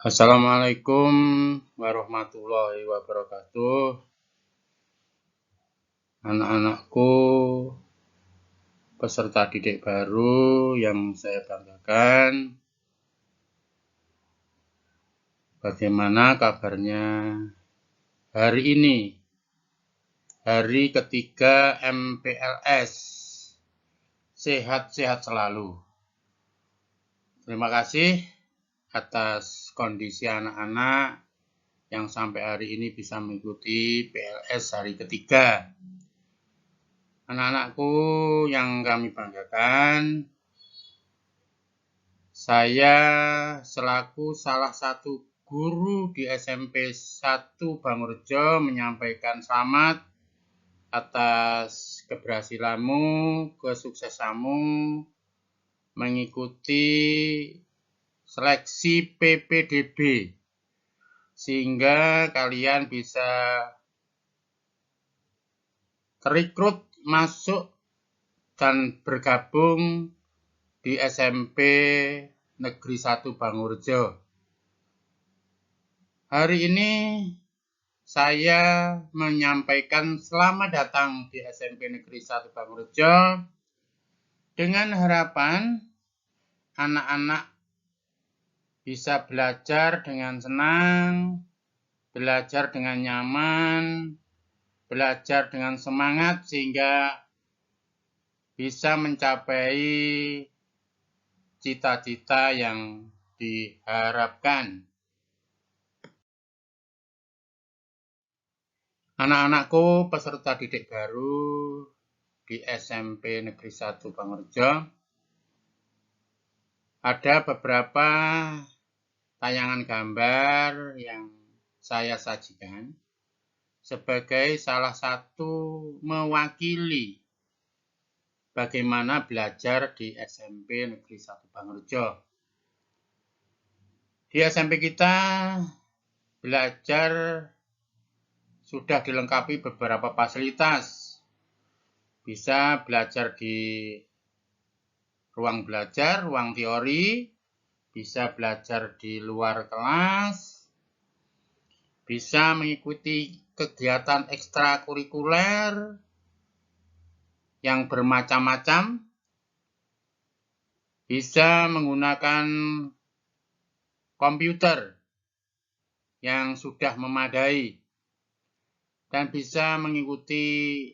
Assalamualaikum warahmatullahi wabarakatuh. Anak-anakku, peserta didik baru yang saya banggakan. Bagaimana kabarnya hari ini? Hari ketiga MPLS. Sehat-sehat selalu. Terima kasih atas kondisi anak-anak yang sampai hari ini bisa mengikuti PLS hari ketiga. Anak-anakku yang kami banggakan, saya selaku salah satu guru di SMP 1 Bangurjo menyampaikan selamat atas keberhasilanmu, kesuksesanmu mengikuti seleksi PPDB sehingga kalian bisa terekrut masuk dan bergabung di SMP Negeri 1 Bangurjo. Hari ini saya menyampaikan selamat datang di SMP Negeri 1 Bangurjo dengan harapan anak-anak bisa belajar dengan senang, belajar dengan nyaman, belajar dengan semangat sehingga bisa mencapai cita-cita yang diharapkan. Anak-anakku peserta didik baru di SMP Negeri 1 Bangurjo, ada beberapa tayangan gambar yang saya sajikan sebagai salah satu mewakili bagaimana belajar di SMP Negeri 1 Bangurjo. Di SMP kita belajar sudah dilengkapi beberapa fasilitas. Bisa belajar di ruang belajar, ruang teori, bisa belajar di luar kelas, bisa mengikuti kegiatan ekstrakurikuler yang bermacam-macam, bisa menggunakan komputer yang sudah memadai, dan bisa mengikuti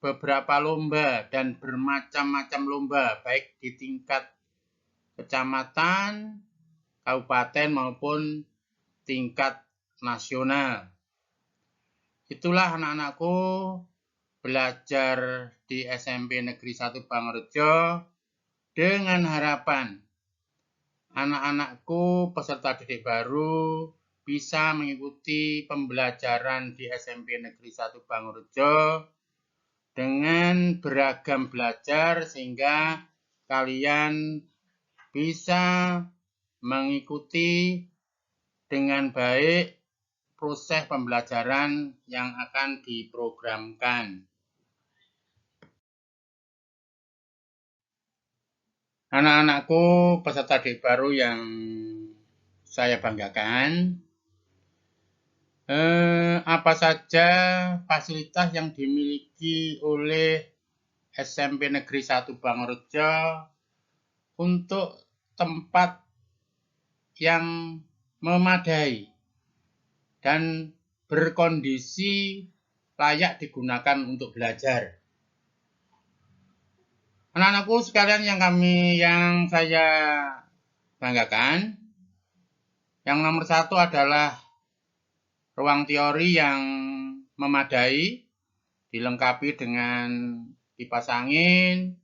beberapa lomba dan bermacam-macam lomba, baik di tingkat kecamatan, kabupaten maupun tingkat nasional. Itulah anak-anakku belajar di SMP Negeri 1 Bangurjo dengan harapan anak-anakku peserta didik baru bisa mengikuti pembelajaran di SMP Negeri 1 Bangurjo dengan beragam belajar sehingga kalian bisa mengikuti dengan baik proses pembelajaran yang akan diprogramkan. Anak-anakku peserta didik baru yang saya banggakan, apa saja fasilitas yang dimiliki oleh SMP Negeri 1 Bangurjo untuk tempat yang memadai dan berkondisi layak digunakan untuk belajar. Anak-anakku sekalian yang saya banggakan, yang nomor satu adalah ruang teori yang memadai, dilengkapi dengan kipas angin,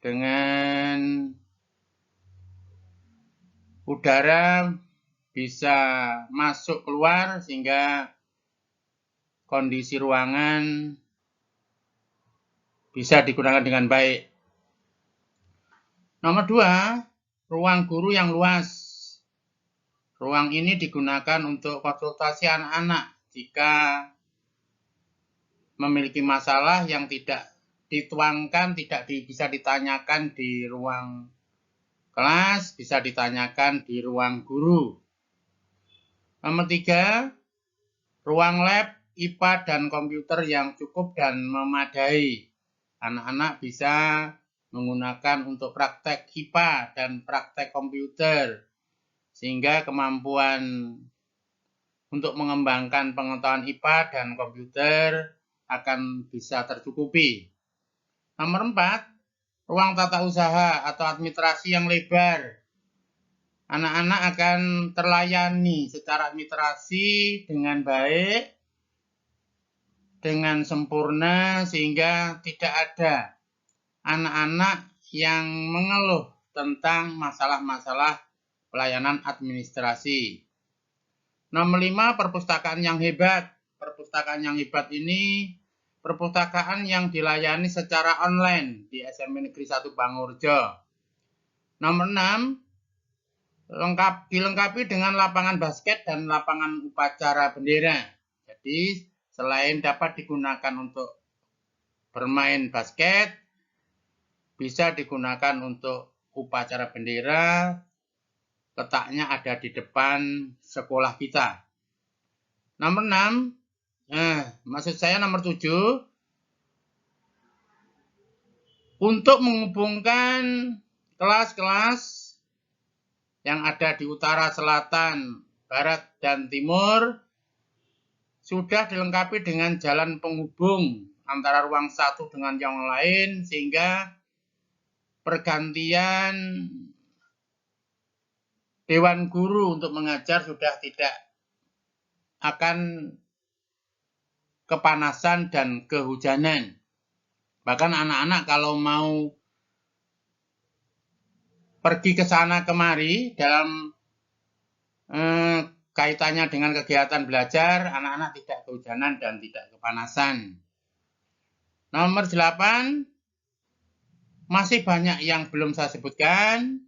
dengan udara bisa masuk keluar sehingga kondisi ruangan bisa digunakan dengan baik. Nomor dua, ruang guru yang luas. Ruang ini digunakan untuk konsultasi anak-anak jika memiliki masalah yang tidak dituangkan, tidak bisa ditanyakan di ruang kelas bisa ditanyakan di ruang guru. Nomor 3, ruang lab, IPA, dan komputer yang cukup dan memadai. Anak-anak bisa menggunakan untuk praktek IPA dan praktek komputer, sehingga kemampuan untuk mengembangkan pengetahuan IPA dan komputer akan bisa tercukupi. Nomor 4, ruang tata usaha atau administrasi yang lebar. Anak-anak akan terlayani secara administrasi dengan baik, dengan sempurna, sehingga tidak ada anak-anak yang mengeluh tentang masalah-masalah pelayanan administrasi. Nomor 5, perpustakaan yang hebat. Perpustakaan yang hebat ini perpustakaan yang dilayani secara online di SMP Negeri 1 Bangurjo. Nomor 6, dilengkapi dengan lapangan basket dan lapangan upacara bendera. Jadi selain dapat digunakan untuk bermain basket, bisa digunakan untuk upacara bendera, letaknya ada di depan sekolah kita. Nomor 6, maksud saya nomor 7, untuk menghubungkan kelas-kelas yang ada di utara, selatan, barat, dan timur, sudah dilengkapi dengan jalan penghubung antara ruang satu dengan yang lain, sehingga pergantian dewan guru untuk mengajar sudah tidak akan kepanasan dan kehujanan. Bahkan anak-anak kalau mau pergi ke sana kemari dalam kaitannya dengan kegiatan belajar, anak-anak tidak kehujanan dan tidak kepanasan. Nomor 8, masih banyak yang belum saya sebutkan.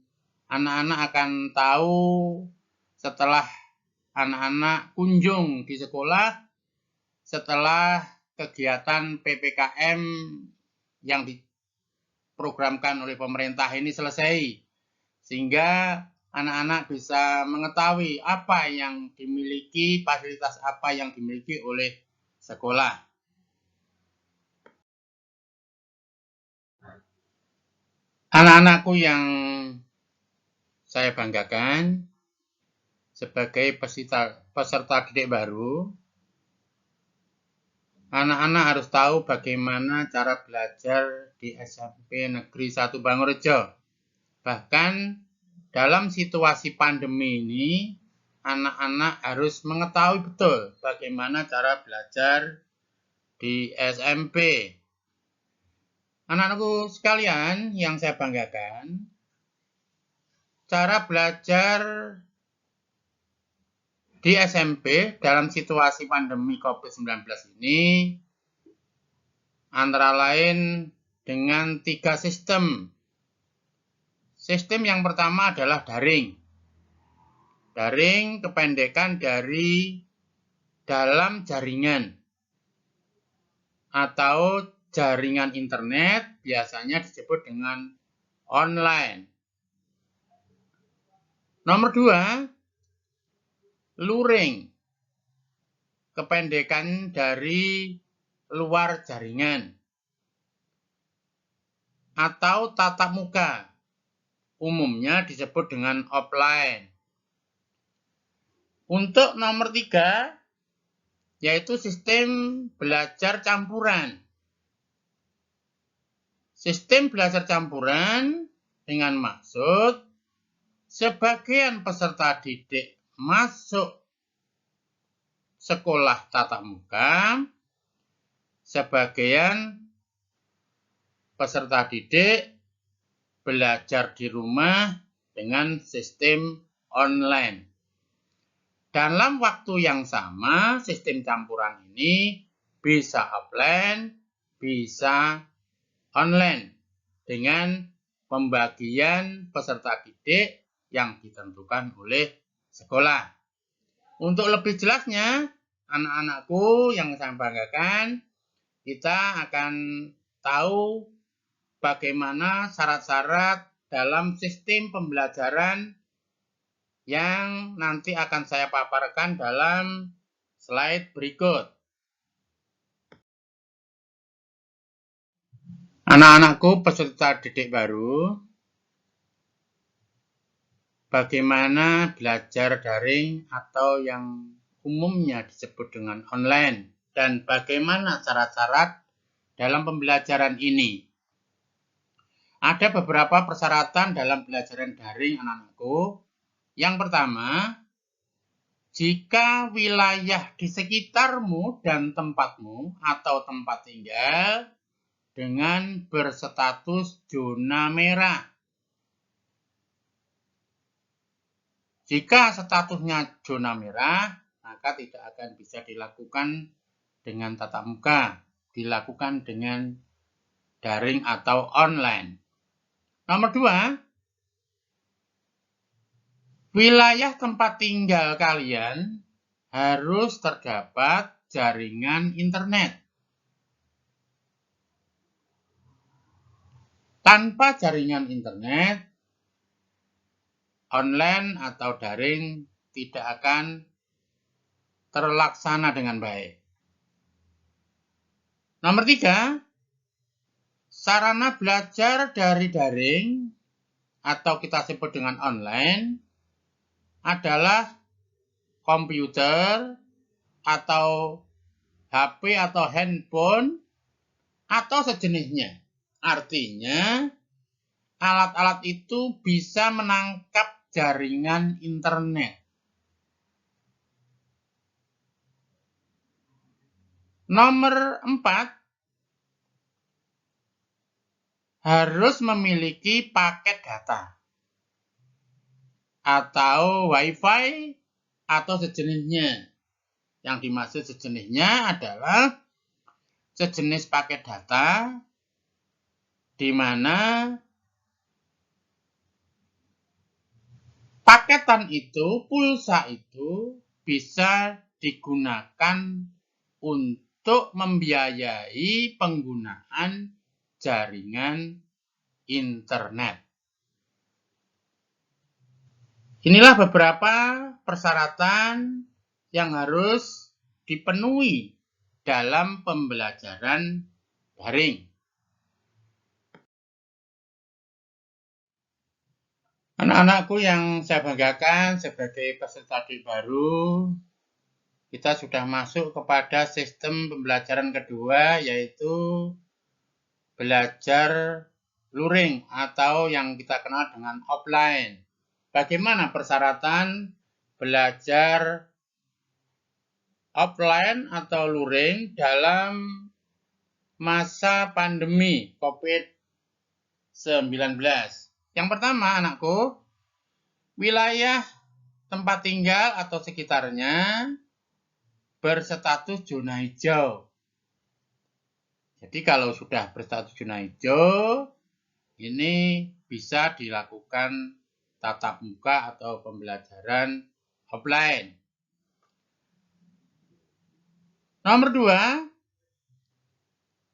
Anak-anak akan tahu setelah anak-anak kunjung di sekolah, setelah kegiatan PPKM yang diprogramkan oleh pemerintah ini selesai, sehingga anak-anak bisa mengetahui apa yang dimiliki, fasilitas apa yang dimiliki oleh sekolah. Anak-anakku yang saya banggakan, sebagai peserta didik baru, anak-anak harus tahu bagaimana cara belajar di SMP Negeri 1 Bangurjo. Bahkan dalam situasi pandemi ini, anak-anak harus mengetahui betul bagaimana cara belajar di SMP. Anak-anakku sekalian yang saya banggakan, cara belajar di SMP dalam situasi pandemi COVID-19 ini antara lain dengan 3 sistem. Sistem yang pertama adalah daring. Daring kependekan dari dalam jaringan atau jaringan internet, biasanya disebut dengan online. Nomor 2, luring. Kependekan dari luar jaringan atau tatap muka. Umumnya disebut dengan offline. Untuk nomor 3, yaitu sistem belajar campuran. Sistem belajar campuran dengan maksud sebagian peserta didik masuk sekolah tatap muka, sebagian peserta didik belajar di rumah dengan sistem online. Dalam waktu yang sama, sistem campuran ini bisa offline, bisa online dengan pembagian peserta didik yang ditentukan oleh sekolah. Untuk lebih jelasnya, anak-anakku yang saya banggakan, kita akan tahu bagaimana syarat-syarat dalam sistem pembelajaran yang nanti akan saya paparkan dalam slide berikut. Anak-anakku peserta didik baru, bagaimana belajar daring atau yang umumnya disebut dengan online, dan bagaimana syarat-syarat dalam pembelajaran ini. Ada beberapa persyaratan dalam pembelajaran daring anak-anakku. Yang pertama, jika wilayah di sekitarmu dan tempatmu atau tempat tinggal dengan berstatus zona merah. Jika statusnya zona merah, maka tidak akan bisa dilakukan dengan tatap muka, dilakukan dengan daring atau online. Nomor 2, wilayah tempat tinggal kalian harus terdapat jaringan internet. Tanpa jaringan internet, online atau daring tidak akan terlaksana dengan baik. Nomor 3, sarana belajar dari daring atau kita sebut dengan online adalah komputer atau HP atau handphone atau sejenisnya. Artinya, alat-alat itu bisa menangkap jaringan internet. Nomor 4, harus memiliki paket data atau WiFi atau sejenisnya. Yang dimaksud sejenisnya adalah sejenis paket data di mana paketan itu, pulsa itu bisa digunakan untuk membiayai penggunaan jaringan internet. Inilah beberapa persyaratan yang harus dipenuhi dalam pembelajaran daring. Anak-anakku yang saya banggakan sebagai peserta didik baru, kita sudah masuk kepada sistem pembelajaran kedua, yaitu belajar luring atau yang kita kenal dengan offline. Bagaimana persyaratan belajar offline atau luring dalam masa pandemi COVID-19? Yang pertama, anakku, wilayah tempat tinggal atau sekitarnya berstatus zona hijau. Jadi kalau sudah berstatus zona hijau, ini bisa dilakukan tatap muka atau pembelajaran offline. Nomor 2,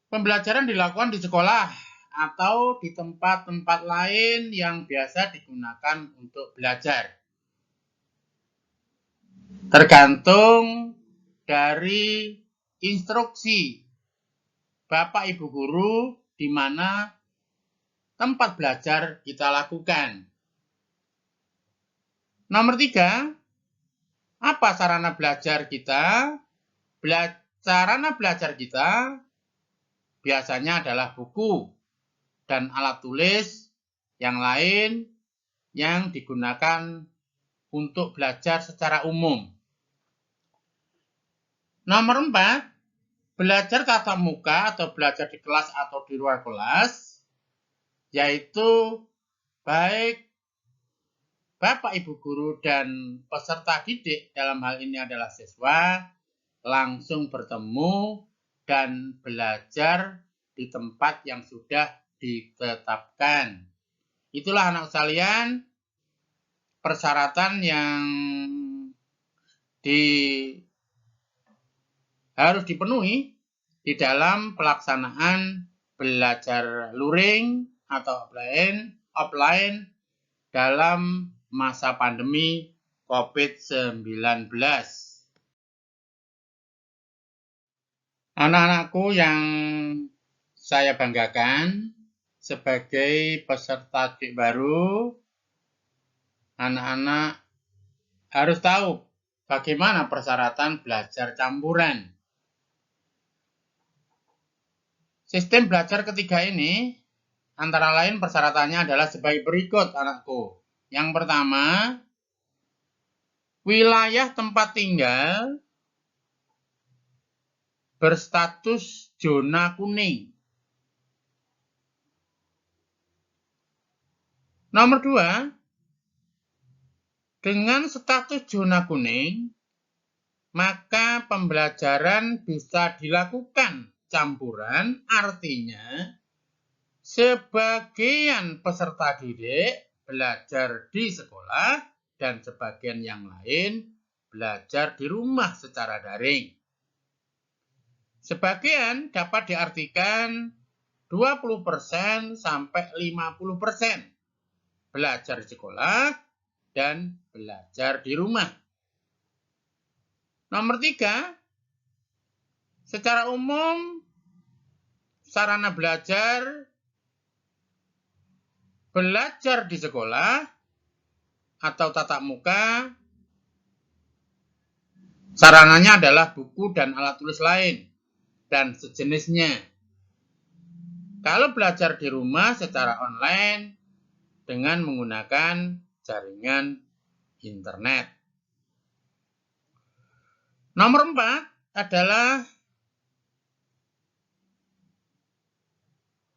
pembelajaran dilakukan di sekolah atau di tempat-tempat lain yang biasa digunakan untuk belajar. Tergantung dari instruksi Bapak Ibu Guru di mana tempat belajar kita lakukan. Nomor 3, apa sarana belajar kita? Sarana belajar kita biasanya adalah buku dan alat tulis yang lain yang digunakan untuk belajar secara umum. Nomor 4, belajar tatap muka atau belajar di kelas atau di luar kelas, yaitu baik Bapak Ibu Guru dan peserta didik dalam hal ini adalah siswa langsung bertemu dan belajar di tempat yang sudah ditetapkan. Itulah anak sekalian persyaratan yang harus dipenuhi di dalam pelaksanaan belajar luring atau offline offline dalam masa pandemi COVID-19. Anak-anakku yang saya banggakan, sebagai peserta didik baru, anak-anak harus tahu bagaimana persyaratan belajar campuran. Sistem belajar ketiga ini, antara lain persyaratannya adalah sebagai berikut, anakku. Yang pertama, wilayah tempat tinggal berstatus zona kuning. Nomor 2, dengan status zona kuning, maka pembelajaran bisa dilakukan campuran, artinya sebagian peserta didik belajar di sekolah dan sebagian yang lain belajar di rumah secara daring. Sebagian dapat diartikan 20% sampai 50% belajar di sekolah dan belajar di rumah. Nomor 3, secara umum sarana belajar di sekolah atau tatap muka, sarananya adalah buku dan alat tulis lain dan sejenisnya. Kalau belajar di rumah secara online dengan menggunakan jaringan internet. Nomor 4 adalah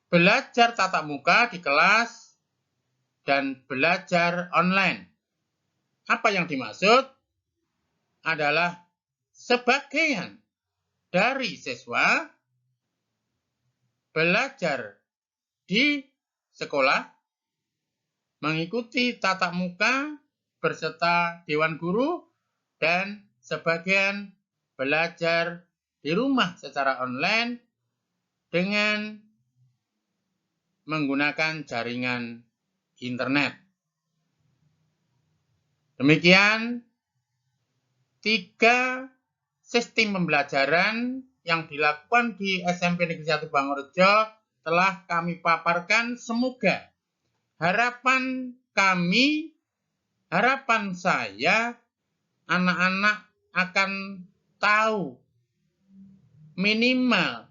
belajar tatap muka di kelas dan belajar online. Apa yang dimaksud? Adalah sebagian dari siswa belajar di sekolah, mengikuti tatap muka berserta dewan guru, dan sebagian belajar di rumah secara online dengan menggunakan jaringan internet. Demikian 3 sistem pembelajaran yang dilakukan di SMP Negeri 1 Bangorejo telah kami paparkan. Semoga harapan saya, anak-anak akan tahu minimal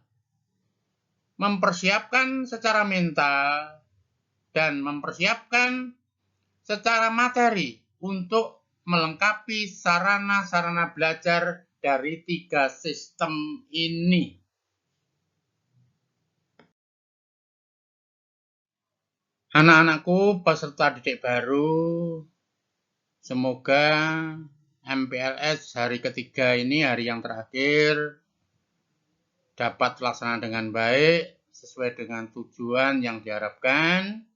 mempersiapkan secara mental dan mempersiapkan secara materi untuk melengkapi sarana-sarana belajar dari 3 sistem ini. Anak-anakku peserta didik baru, semoga MPLS hari ketiga ini, hari yang terakhir, dapat terlaksana dengan baik, sesuai dengan tujuan yang diharapkan.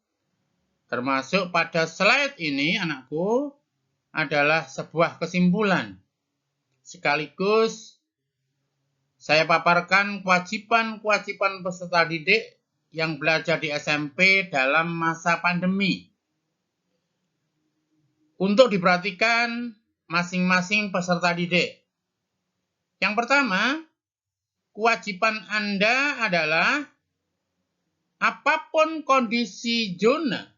Termasuk pada slide ini, anakku, adalah sebuah kesimpulan. Sekaligus saya paparkan kewajiban-kewajiban peserta didik yang belajar di SMP dalam masa pandemi. Untuk diperhatikan masing-masing peserta didik. Yang pertama, kewajiban Anda adalah apapun kondisi zona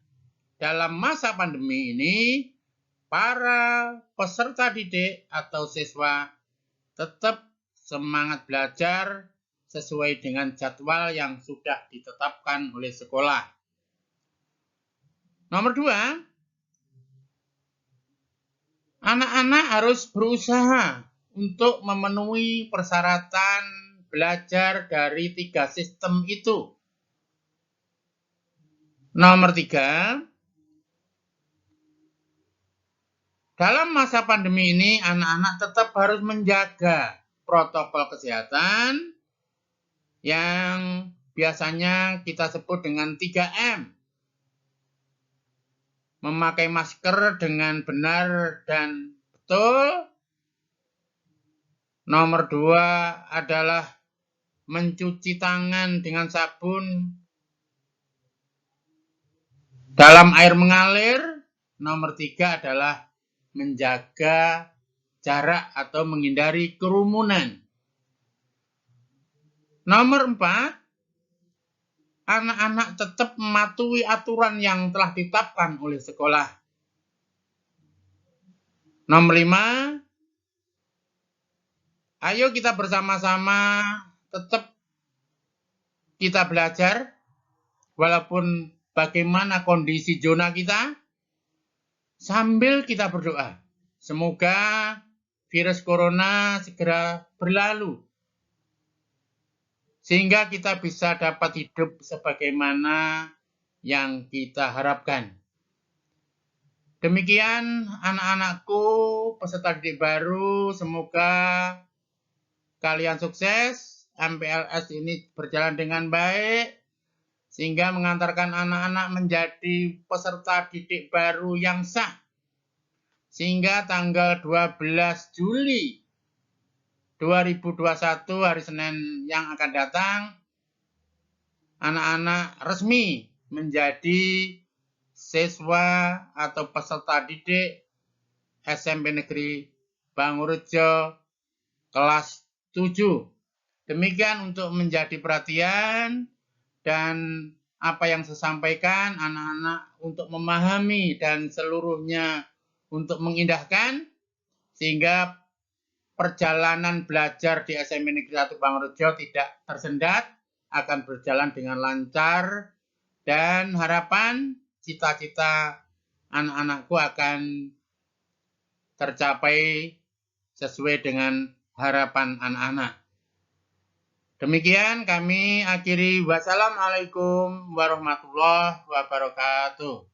dalam masa pandemi ini, para peserta didik atau siswa tetap semangat belajar sesuai dengan jadwal yang sudah ditetapkan oleh sekolah. Nomor 2, anak-anak harus berusaha untuk memenuhi persyaratan belajar dari 3 sistem itu. Nomor 3, dalam masa pandemi ini, anak-anak tetap harus menjaga protokol kesehatan yang biasanya kita sebut dengan 3M. Memakai masker dengan benar dan betul. Nomor 2 adalah mencuci tangan dengan sabun Dalam air mengalir, nomor 3 adalah menjaga jarak atau menghindari kerumunan. Nomor 4, anak-anak tetap mematuhi aturan yang telah ditetapkan oleh sekolah. Nomor 5, ayo kita bersama-sama tetap kita belajar, walaupun bagaimana kondisi zona kita, sambil kita berdoa. Semoga virus corona segera berlalu, sehingga kita bisa dapat hidup sebagaimana yang kita harapkan. Demikian anak-anakku, peserta didik baru, semoga kalian sukses, MPLS ini berjalan dengan baik, sehingga mengantarkan anak-anak menjadi peserta didik baru yang sah. Sehingga tanggal 12 Juli 2021 hari Senin yang akan datang, anak-anak resmi menjadi siswa atau peserta didik SMP Negeri Bangurejo kelas 7. Demikian untuk menjadi perhatian dan apa yang saya sampaikan, anak-anak untuk memahami dan seluruhnya untuk mengindahkan, sehingga perjalanan belajar di SMP Negeri 1 Bangurejo tidak tersendat, akan berjalan dengan lancar, dan harapan cita-cita anak-anakku akan tercapai sesuai dengan harapan anak-anak. Demikian kami akhiri. Wassalamualaikum warahmatullahi wabarakatuh.